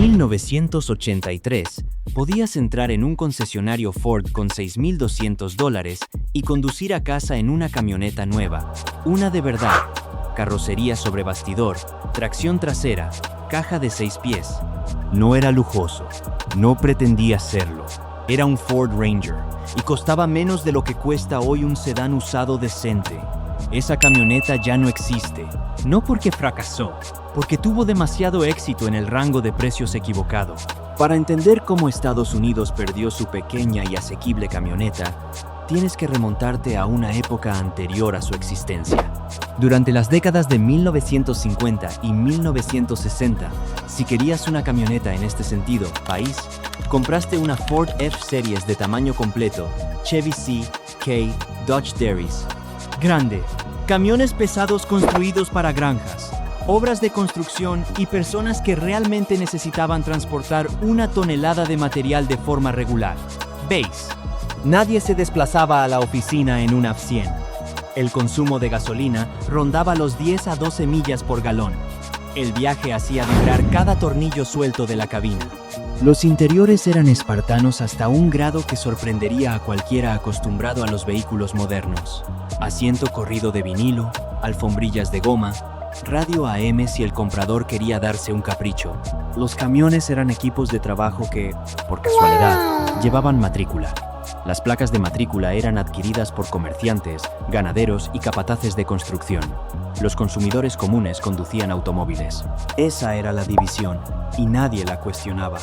1983, podías entrar en un concesionario Ford con $6,200 y conducir a casa en una camioneta nueva, una de verdad, carrocería sobre bastidor, tracción trasera, caja de 6 pies. No era lujoso, no pretendía serlo. Era un Ford Ranger y costaba menos de lo que cuesta hoy un sedán usado decente. Esa camioneta ya no existe, no porque fracasó, porque tuvo demasiado éxito en el rango de precios equivocado. Para entender cómo Estados Unidos perdió su pequeña y asequible camioneta, tienes que remontarte a una época anterior a su existencia. Durante las décadas de 1950 y 1960, si querías una camioneta en este sentido, país, compraste una Ford F-Series de tamaño completo, Chevy C, K, Dodge Darius. Grande, camiones pesados construidos para granjas, obras de construcción y personas que realmente necesitaban transportar 1 tonelada de material de forma regular. ¿Veis? Nadie se desplazaba a la oficina en una F-100. El consumo de gasolina rondaba los 10 a 12 millas por galón. El viaje hacía vibrar cada tornillo suelto de la cabina. Los interiores eran espartanos hasta un grado que sorprendería a cualquiera acostumbrado a los vehículos modernos. Asiento corrido de vinilo, alfombrillas de goma, radio AM si el comprador quería darse un capricho. Los camiones eran equipos de trabajo que, por casualidad, llevaban matrícula. Las placas de matrícula eran adquiridas por comerciantes, ganaderos y capataces de construcción. Los consumidores comunes conducían automóviles. Esa era la división, y nadie la cuestionaba.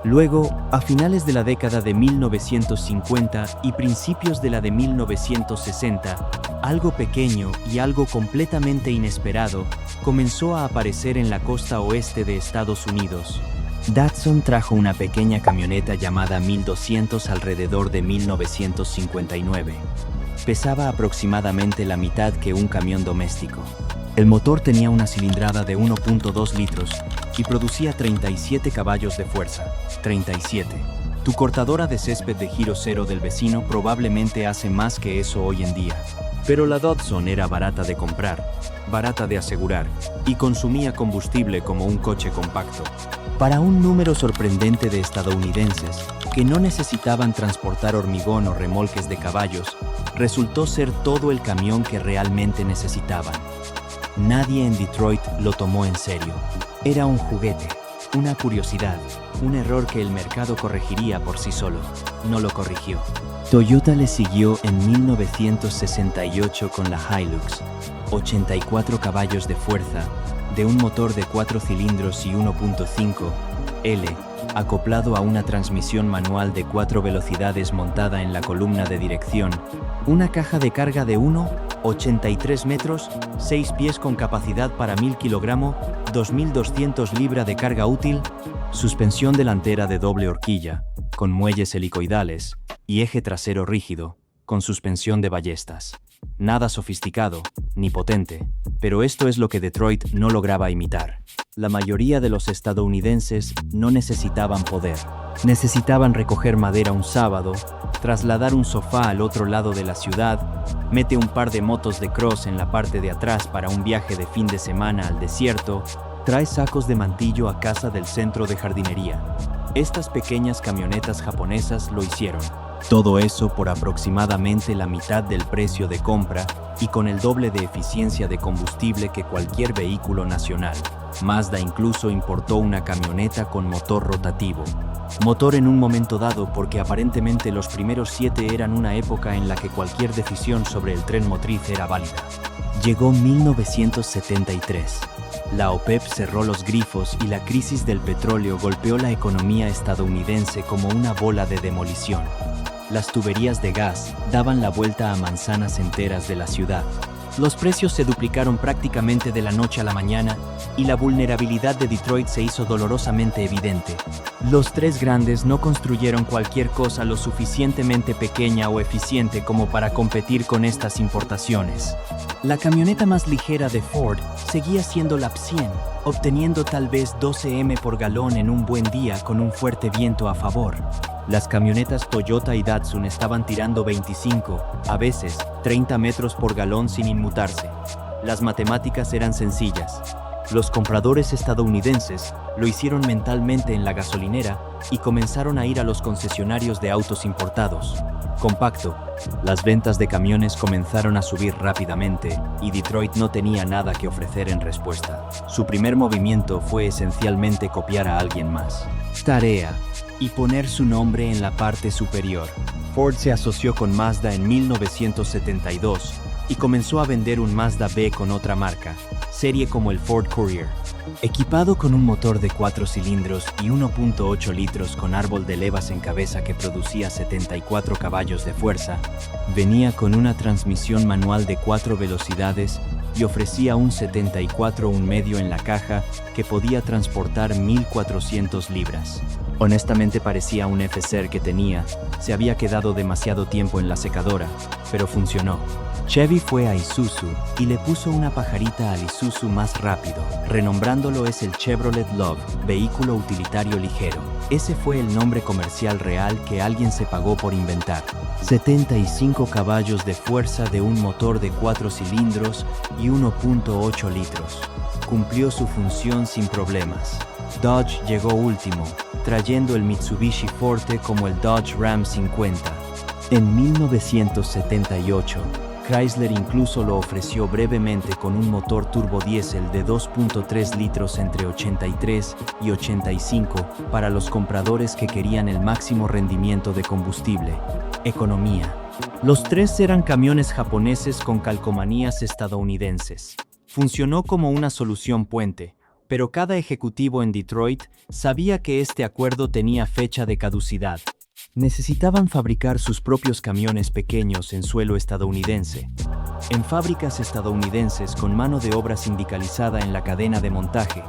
Luego, a finales de la década de 1950 y principios de la de 1960, algo pequeño y algo completamente inesperado comenzó a aparecer en la costa oeste de Estados Unidos. Datsun trajo una pequeña camioneta llamada 1200 alrededor de 1959. Pesaba aproximadamente la mitad que un camión doméstico. El motor tenía una cilindrada de 1.2 litros y producía 37 caballos de fuerza. 37. Tu cortadora de césped de giro cero del vecino probablemente hace más que eso hoy en día. Pero la Datsun era barata de comprar, barata de asegurar y consumía combustible como un coche compacto. Para un número sorprendente de estadounidenses que no necesitaban transportar hormigón o remolques de caballos, resultó ser todo el camión que realmente necesitaban. Nadie en Detroit lo tomó en serio. Era un juguete, una curiosidad, un error que el mercado corregiría por sí solo. No lo corrigió. Toyota le siguió en 1968 con la Hilux, 84 caballos de fuerza, de un motor de 4 cilindros y 1.5 L, acoplado a una transmisión manual de 4 velocidades montada en la columna de dirección, una caja de carga de 1,83 metros, 6 pies con capacidad para 1000 kg, 2200 libras de carga útil, suspensión delantera de doble horquilla, con muelles helicoidales, y eje trasero rígido, con suspensión de ballestas. Nada sofisticado, ni potente, pero esto es lo que Detroit no lograba imitar. La mayoría de los estadounidenses no necesitaban poder. Necesitaban recoger madera un sábado, trasladar un sofá al otro lado de la ciudad, mete un par de motos de cross en la parte de atrás para un viaje de fin de semana al desierto, trae sacos de mantillo a casa del centro de jardinería. Estas pequeñas camionetas japonesas lo hicieron. Todo eso por aproximadamente la mitad del precio de compra y con el doble de eficiencia de combustible que cualquier vehículo nacional. Mazda incluso importó una camioneta con motor rotativo. Motor en un momento dado porque aparentemente los primeros 7 eran una época en la que cualquier decisión sobre el tren motriz era válida. Llegó 1973. La OPEP cerró los grifos y la crisis del petróleo golpeó la economía estadounidense como una bola de demolición. Las tuberías de gas daban la vuelta a manzanas enteras de la ciudad. Los precios se duplicaron prácticamente de la noche a la mañana y la vulnerabilidad de Detroit se hizo dolorosamente evidente. Los 3 grandes no construyeron cualquier cosa lo suficientemente pequeña o eficiente como para competir con estas importaciones. La camioneta más ligera de Ford seguía siendo la F-100, obteniendo tal vez 12 m por galón en un buen día con un fuerte viento a favor. Las camionetas Toyota y Datsun estaban tirando 25, a veces 30 metros por galón sin inmutarse. Las matemáticas eran sencillas. Los compradores estadounidenses lo hicieron mentalmente en la gasolinera y comenzaron a ir a los concesionarios de autos importados. Compacto. Las ventas de camiones comenzaron a subir rápidamente y Detroit no tenía nada que ofrecer en respuesta. Su primer movimiento fue esencialmente copiar a alguien más. Tarea. Y poner su nombre en la parte superior. Ford se asoció con Mazda en 1972 y comenzó a vender un Mazda B con otra marca, serie como el Ford Courier. Equipado con un motor de 4 cilindros y 1.8 litros con árbol de levas en cabeza que producía 74 caballos de fuerza, venía con una transmisión manual de 4 velocidades y ofrecía un 74,1 en la caja que podía transportar 1.400 libras. Honestamente parecía un FSR que se había quedado demasiado tiempo en la secadora, pero funcionó. Chevy fue a Isuzu y le puso una pajarita al Isuzu más rápido, renombrándolo es el Chevrolet Love, vehículo utilitario ligero. Ese fue el nombre comercial real que alguien se pagó por inventar. 75 caballos de fuerza de un motor de 4 cilindros y 1.8 litros. Cumplió su función sin problemas. Dodge llegó último, trayendo el Mitsubishi Forte como el Dodge Ram 50. En 1978, Chrysler incluso lo ofreció brevemente con un motor turbodiesel de 2.3 litros entre 83 y 85 para los compradores que querían el máximo rendimiento de combustible. Economía. Los tres eran camiones japoneses con calcomanías estadounidenses. Funcionó como una solución puente, pero cada ejecutivo en Detroit sabía que este acuerdo tenía fecha de caducidad. Necesitaban fabricar sus propios camiones pequeños en suelo estadounidense, en fábricas estadounidenses con mano de obra sindicalizada en la cadena de montaje.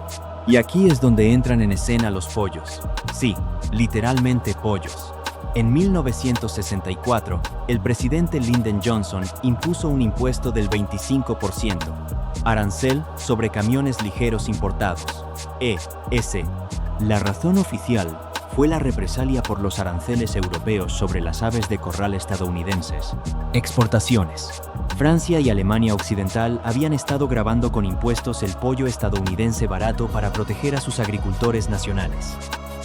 Y aquí es donde entran en escena los pollos. Sí, literalmente pollos. En 1964, el presidente Lyndon Johnson impuso un impuesto del 25%, arancel sobre camiones ligeros importados, ES. La razón oficial fue la represalia por los aranceles europeos sobre las aves de corral estadounidenses. Exportaciones. Francia y Alemania Occidental habían estado grabando con impuestos el pollo estadounidense barato para proteger a sus agricultores nacionales.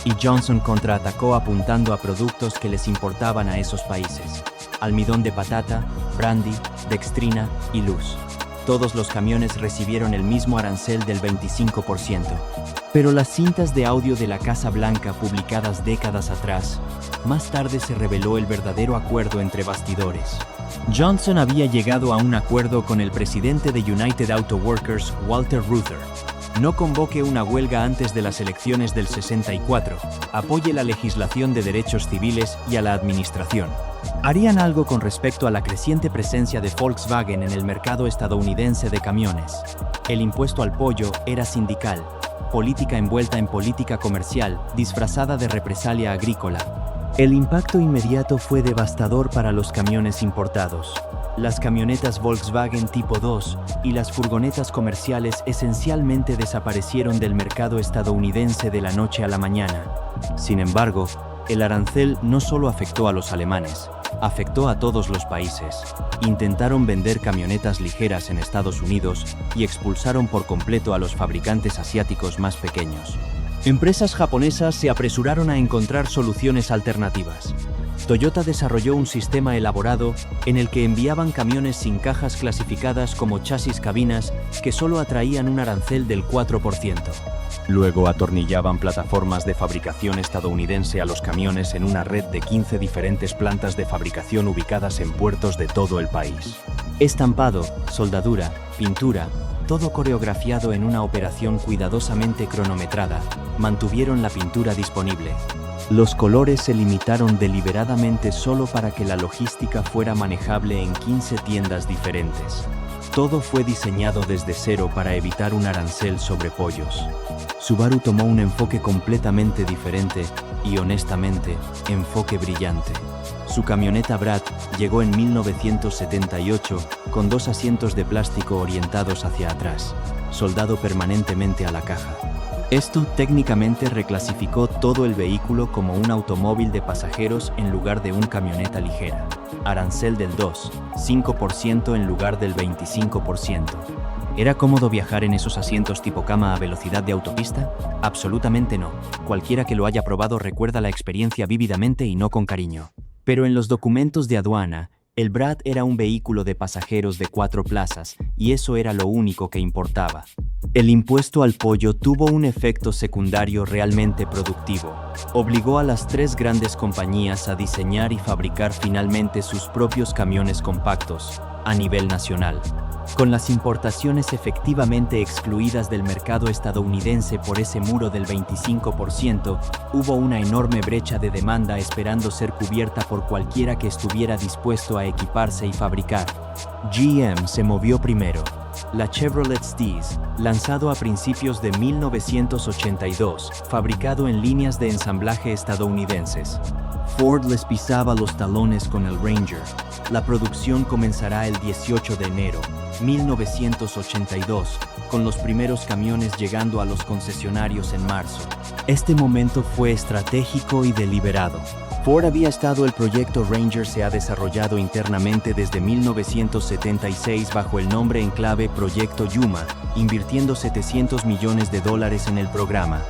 Y Johnson contraatacó apuntando a productos que les importaban a esos países: almidón de patata, brandy, dextrina y luz. Todos los camiones recibieron el mismo arancel del 25%. Pero las cintas de audio de la Casa Blanca publicadas décadas atrás, más tarde se reveló el verdadero acuerdo entre bastidores. Johnson había llegado a un acuerdo con el presidente de United Auto Workers, Walter Reuther. No convoque una huelga antes de las elecciones del 64, apoye la legislación de derechos civiles y a la administración. Harían algo con respecto a la creciente presencia de Volkswagen en el mercado estadounidense de camiones. El impuesto al pollo era sindical, política envuelta en política comercial, disfrazada de represalia agrícola. El impacto inmediato fue devastador para los camiones importados. Las camionetas Volkswagen Tipo 2 y las furgonetas comerciales esencialmente desaparecieron del mercado estadounidense de la noche a la mañana. Sin embargo, el arancel no solo afectó a los alemanes, afectó a todos los países. Intentaron vender camionetas ligeras en Estados Unidos y expulsaron por completo a los fabricantes asiáticos más pequeños. Empresas japonesas se apresuraron a encontrar soluciones alternativas. Toyota desarrolló un sistema elaborado en el que enviaban camiones sin cajas clasificadas como chasis cabinas que solo atraían un arancel del 4%. Luego atornillaban plataformas de fabricación estadounidense a los camiones en una red de 15 diferentes plantas de fabricación ubicadas en puertos de todo el país. Estampado, soldadura, pintura, todo coreografiado en una operación cuidadosamente cronometrada, mantuvieron la pintura disponible. Los colores se limitaron deliberadamente solo para que la logística fuera manejable en 15 tiendas diferentes. Todo fue diseñado desde cero para evitar un arancel sobre pollos. Subaru tomó un enfoque completamente diferente y, honestamente, enfoque brillante. Su camioneta Brat llegó en 1978 con 2 asientos de plástico orientados hacia atrás, soldado permanentemente a la caja. Esto técnicamente reclasificó todo el vehículo como un automóvil de pasajeros en lugar de una camioneta ligera. Arancel del 5% en lugar del 25%. ¿Era cómodo viajar en esos asientos tipo cama a velocidad de autopista? Absolutamente no. Cualquiera que lo haya probado recuerda la experiencia vívidamente y no con cariño. Pero en los documentos de aduana, el Brat era un vehículo de pasajeros de 4 plazas, y eso era lo único que importaba. El impuesto al pollo tuvo un efecto secundario realmente productivo. Obligó a las 3 grandes compañías a diseñar y fabricar finalmente sus propios camiones compactos, a nivel nacional. Con las importaciones efectivamente excluidas del mercado estadounidense por ese muro del 25%, hubo una enorme brecha de demanda esperando ser cubierta por cualquiera que estuviera dispuesto a equiparse y fabricar. GM se movió primero. La Chevrolet Steez, lanzado a principios de 1982, fabricado en líneas de ensamblaje estadounidenses. Ford les pisaba los talones con el Ranger. La producción comenzará el 18 de enero, 1982, con los primeros camiones llegando a los concesionarios en marzo. Este momento fue estratégico y deliberado. Ford había estado el proyecto Ranger se ha desarrollado internamente desde 1976 bajo el nombre en clave Proyecto Yuma, invirtiendo $700 millones en el programa.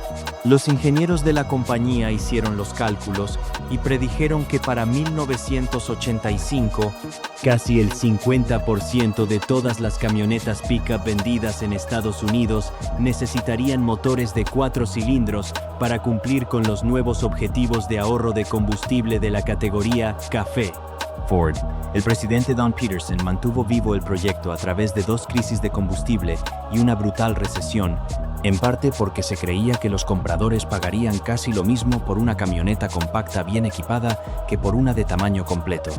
Los ingenieros de la compañía hicieron los cálculos y predijeron que para 1985, casi el 50% de todas las camionetas pick-up vendidas en Estados Unidos necesitarían motores de 4 cilindros para cumplir con los nuevos objetivos de ahorro de combustible de la categoría Café. Ford, el presidente Don Peterson mantuvo vivo el proyecto a través de 2 crisis de combustible y una brutal recesión, en parte porque se creía que los compradores pagarían casi lo mismo por una camioneta compacta bien equipada que por una de tamaño completo.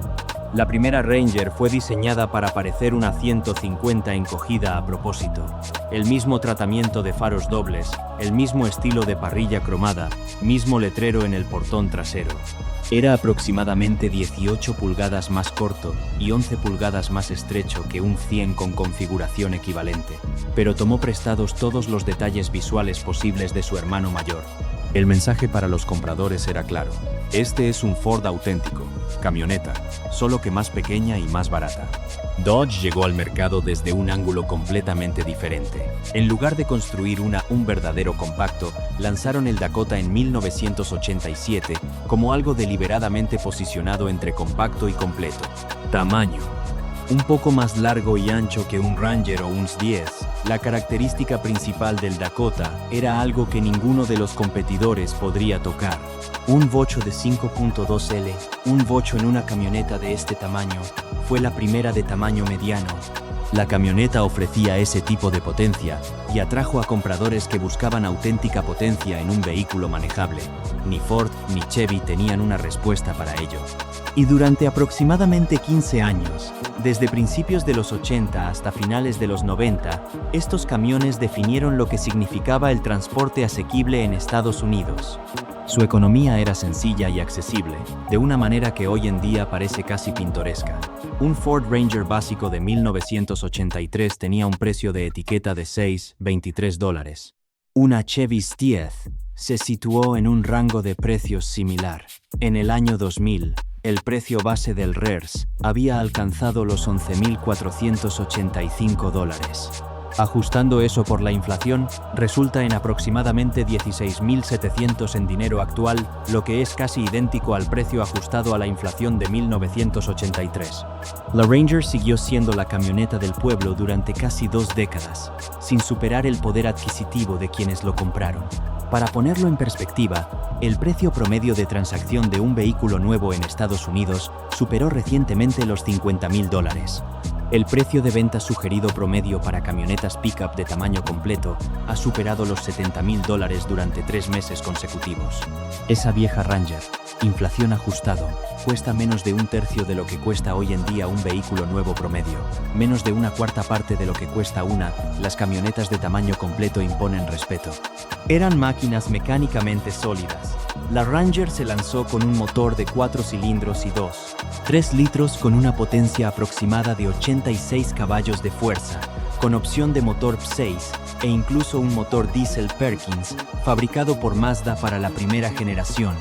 La primera Ranger fue diseñada para parecer una 150 encogida a propósito. El mismo tratamiento de faros dobles, el mismo estilo de parrilla cromada, mismo letrero en el portón trasero. Era aproximadamente 18 pulgadas más corto y 11 pulgadas más estrecho que un 100 con configuración equivalente, pero tomó prestados todos los detalles visuales posibles de su hermano mayor. El mensaje para los compradores era claro. Este es un Ford auténtico, camioneta, solo que más pequeña y más barata. Dodge llegó al mercado desde un ángulo completamente diferente. En lugar de construir un verdadero compacto, lanzaron el Dakota en 1987 como algo deliberadamente posicionado entre compacto y completo. Tamaño. Un poco más largo y ancho que un Ranger o un S10, la característica principal del Dakota era algo que ninguno de los competidores podría tocar. Un bocho de 5.2L, un bocho en una camioneta de este tamaño, fue la primera de tamaño mediano. La camioneta ofrecía ese tipo de potencia y atrajo a compradores que buscaban auténtica potencia en un vehículo manejable. Ni Ford ni Chevy tenían una respuesta para ello. Y durante aproximadamente 15 años, desde principios de los 80 hasta finales de los 90, estos camiones definieron lo que significaba el transporte asequible en Estados Unidos. Su economía era sencilla y accesible, de una manera que hoy en día parece casi pintoresca. Un Ford Ranger básico de 1983 tenía un precio de etiqueta de $6.23. Una Chevy Steez se situó en un rango de precios similar. En el año 2000, el precio base del RERS había alcanzado los $11.485. Ajustando eso por la inflación, resulta en aproximadamente $16.700 en dinero actual, lo que es casi idéntico al precio ajustado a la inflación de 1983. La Ranger siguió siendo la camioneta del pueblo durante casi 2 décadas, sin superar el poder adquisitivo de quienes lo compraron. Para ponerlo en perspectiva, el precio promedio de transacción de un vehículo nuevo en Estados Unidos superó recientemente los $50.000. El precio de venta sugerido promedio para camionetas pick-up de tamaño completo ha superado los $70.000 durante 3 meses consecutivos. Esa vieja Ranger, inflación ajustado, cuesta menos de 1/3 de lo que cuesta hoy en día un vehículo nuevo promedio. Menos de 1/4 parte de lo que cuesta las camionetas de tamaño completo imponen respeto. Eran máquinas mecánicamente sólidas. La Ranger se lanzó con un motor de 4 cilindros y 2.3 litros con una potencia aproximada de 86 caballos de fuerza, con opción de motor V6 e incluso un motor diésel Perkins, fabricado por Mazda para la primera generación.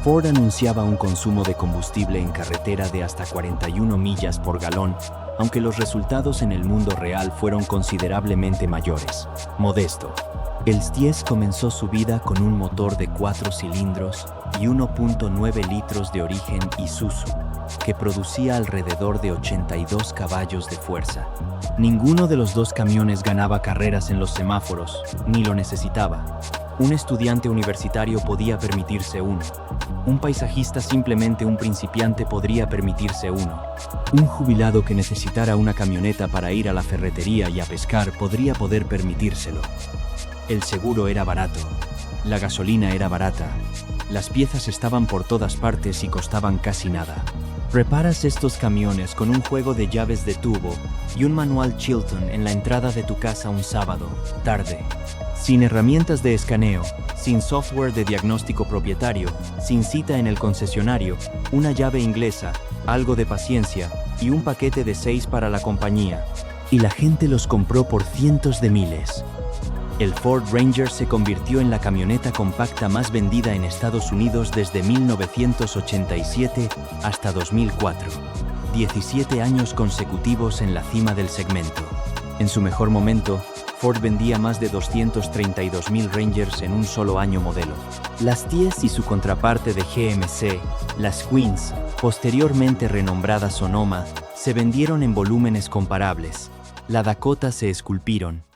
Ford anunciaba un consumo de combustible en carretera de hasta 41 millas por galón aunque los resultados en el mundo real fueron considerablemente mayores. Modesto. El Stiez comenzó su vida con un motor de 4 cilindros y 1.9 litros de origen Isuzu, que producía alrededor de 82 caballos de fuerza. Ninguno de los dos camiones ganaba carreras en los semáforos, ni lo necesitaba. Un estudiante universitario podía permitirse uno. Un paisajista, simplemente un principiante, podría permitirse uno. Un jubilado que necesitara una camioneta para ir a la ferretería y a pescar podría poder permitírselo. El seguro era barato, la gasolina era barata, las piezas estaban por todas partes y costaban casi nada. Reparas estos camiones con un juego de llaves de tubo y un manual Chilton en la entrada de tu casa un sábado, tarde. Sin herramientas de escaneo, sin software de diagnóstico propietario, sin cita en el concesionario, una llave inglesa, algo de paciencia y un paquete de 6 para la compañía. Y la gente los compró por cientos de miles. El Ford Ranger se convirtió en la camioneta compacta más vendida en Estados Unidos desde 1987 hasta 2004. 17 años consecutivos en la cima del segmento. En su mejor momento, Ford vendía más de 232.000 Rangers en un solo año modelo. Las Stiez y su contraparte de GMC, las Queens, posteriormente renombrada Sonoma, se vendieron en volúmenes comparables. La Dakota se esculpieron.